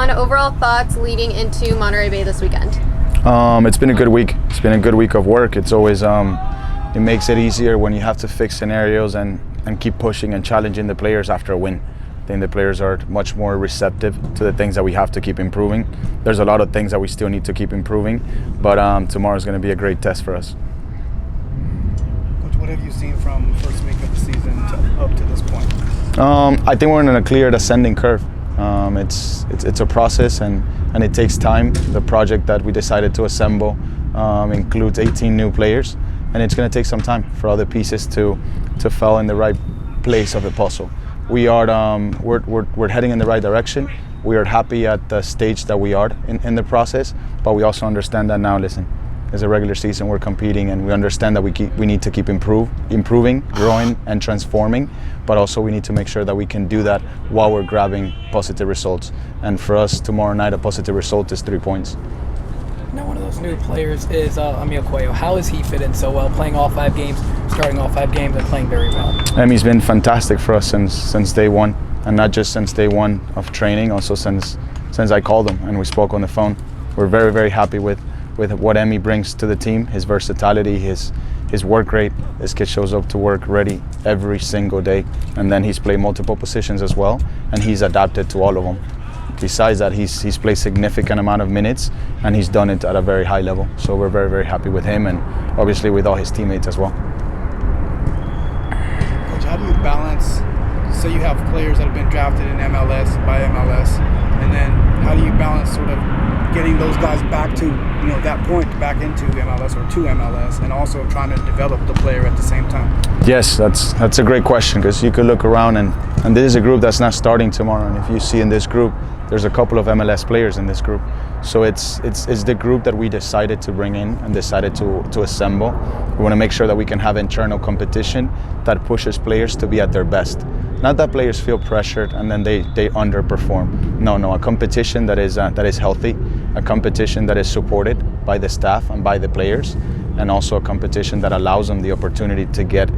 Sean, overall thoughts leading into Monterey Bay this weekend? It's been a good week. It's been a good week of work. It's always it makes it easier when you have to fix scenarios and keep pushing and challenging the players after a win. I think the players are much more receptive to the things that we have to keep improving. There's a lot of things that we still need to keep improving, but tomorrow's going to be a great test for us. Coach, what have you seen from first week of the season up to this point? I think we're in a clear ascending curve. It's a process and it takes time. The project that we decided to assemble includes 18 new players, and it's going to take some time for other pieces to fall in the right place of the puzzle. We are we're heading in the right direction. We are happy at the stage that we are in the process, but we also understand that now, listen, it's a regular season, we're competing, and we understand that we need to keep improving, growing and transforming, but also we need to make sure that we can do that while we're grabbing positive results. And for us, tomorrow night, a positive result is 3 points. Now, one of those new players is Emil Cuello. How has he fit in so well, playing all 5 games, starting all 5 games, and playing very well? He's been fantastic for us since day one, and not just since day one of training, also since I called him and we spoke on the phone. We're very, very happy with what Emmy brings to the team, his versatility, his work rate. This kid shows up to work ready every single day, and then he's played multiple positions as well, and he's adapted to all of them. Besides that, he's played significant amount of minutes, and he's done it at a very high level. So we're very, very happy with him, and obviously with all his teammates as well. Coach, how do you balance, say you have players that have been drafted in by MLS, and then how do you balance sort of getting those guys back to, that point, back into MLS or to MLS, and also trying to develop the player at the same time? Yes, that's a great question, because you could look around and this is a group that's not starting tomorrow, and if you see in this group, there's a couple of MLS players in this group. So it's the group that we decided to bring in and decided to assemble. We want to make sure that we can have internal competition that pushes players to be at their best. Not that players feel pressured and then they underperform. No, a competition that is healthy, a competition that is supported by the staff and by the players, and also a competition that allows them the opportunity to get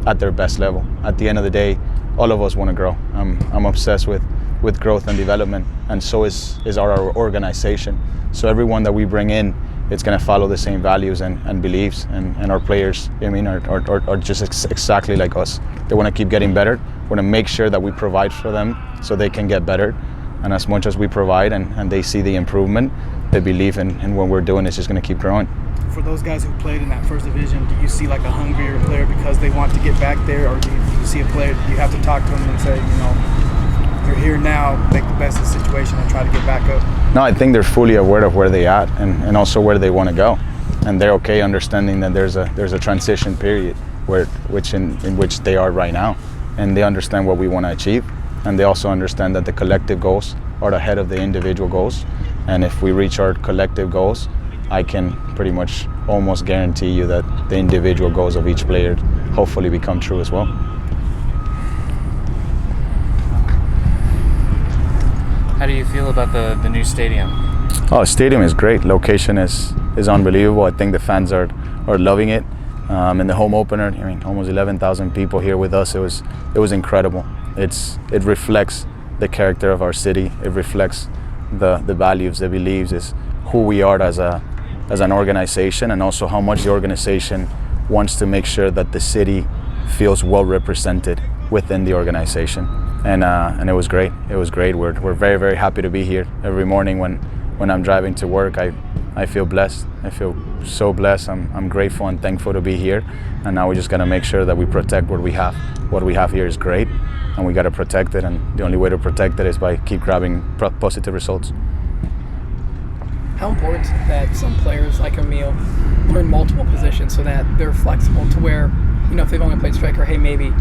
at their best level. At the end of the day, all of us want to grow. I'm obsessed with growth and development, and so is our organization. So everyone that we bring in, it's going to follow the same values and beliefs, and our players, are just exactly like us. They want to keep getting better. We want to make sure that we provide for them so they can get better, and as much as we provide and they see the improvement, they believe in what we're doing is just going to keep growing. For those guys who played in that first division, do you see like a hungrier player because they want to get back there, or do you see a player you have to talk to them and say, you're here now, make the best of the situation and try to get back up? No, I think they're fully aware of where they're at and also where they want to go, and they're okay understanding that there's a transition period in which they are right now, and they understand what we want to achieve, and they also understand that the collective goals are ahead of the individual goals, and if we reach our collective goals, I can pretty much almost guarantee you that the individual goals of each player hopefully become true as well. How do you feel about the new stadium? Oh, stadium is great. Location is unbelievable. I think the fans are loving it. In the home opener, almost 11,000 people here with us. It was incredible. It reflects the character of our city. It reflects the values, the beliefs, is who we are as an organization, and also how much the organization wants to make sure that the city feels well represented within the organization. And it was great. It was great. We're very, very happy to be here. Every morning when I'm driving to work, I feel blessed. I feel so blessed. I'm grateful and thankful to be here. And now we just gotta make sure that we protect what we have. What we have here is great, and we gotta protect it. And the only way to protect it is by keep grabbing positive results. How important is it that some players like Emil learn multiple positions so that they're flexible to where, if they've only played striker, hey, maybe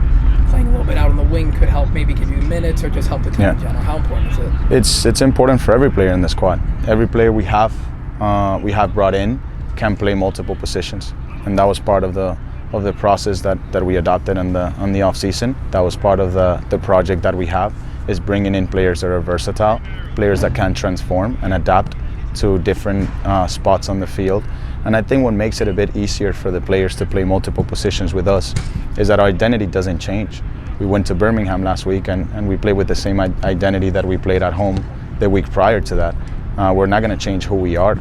playing a little bit out on the wing could help maybe give you minutes or just help the team in general? How important is it? It's important for every player in the squad. Every player we have brought in can play multiple positions, and that was part of the process that we adopted on the off season. That was part of the project that we have, is bringing in players that are versatile, players that can transform and adapt to different spots on the field. And I think what makes it a bit easier for the players to play multiple positions with us is that our identity doesn't change. We went to Birmingham last week and we played with the same identity that we played at home the week prior to that. We're not going to change who we are,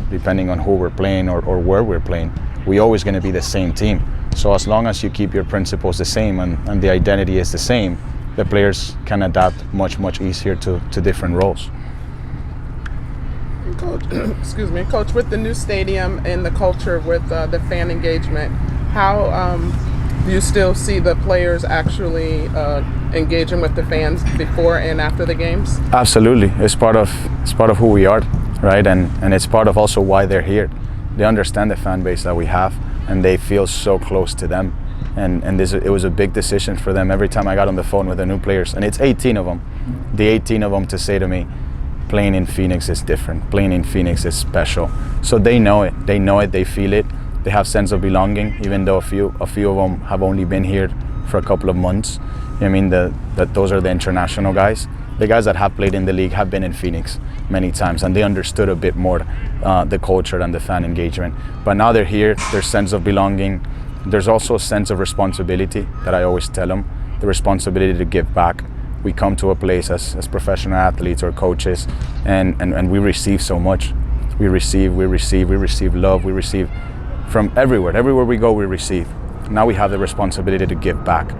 depending on who we're playing or where we're playing. We're always going to be the same team. So as long as you keep your principles the same and the identity is the same, the players can adapt much easier to different roles. Coach, excuse me, Coach, with the new stadium and the culture with the fan engagement, how do you still see the players actually engaging with the fans before and after the games? Absolutely, it's part of who we are, right? And it's part of also why they're here. They understand the fan base that we have, and they feel so close to them. And it was a big decision for them. Every time I got on the phone with the new players, and it's 18 of them, the 18 of them to say to me, playing in Phoenix is different. Playing in Phoenix is special. So they know it. They know it. They feel it. They have sense of belonging, even though a few of them have only been here for a couple of months. I mean, that those are the international guys. The guys that have played in the league have been in Phoenix many times, and they understood a bit more the culture and the fan engagement. But now they're here. There's sense of belonging. There's also a sense of responsibility that I always tell them. The responsibility to give back. We come to a place as professional athletes or coaches, and we receive so much. We receive love. We receive from everywhere. Everywhere we go, we receive. Now we have the responsibility to give back,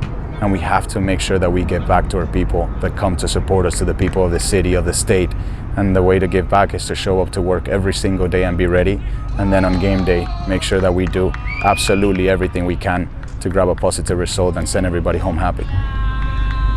and we have to make sure that we give back to our people that come to support us, to the people of the city, of the state. And the way to give back is to show up to work every single day and be ready, and then on game day, make sure that we do absolutely everything we can to grab a positive result and send everybody home happy.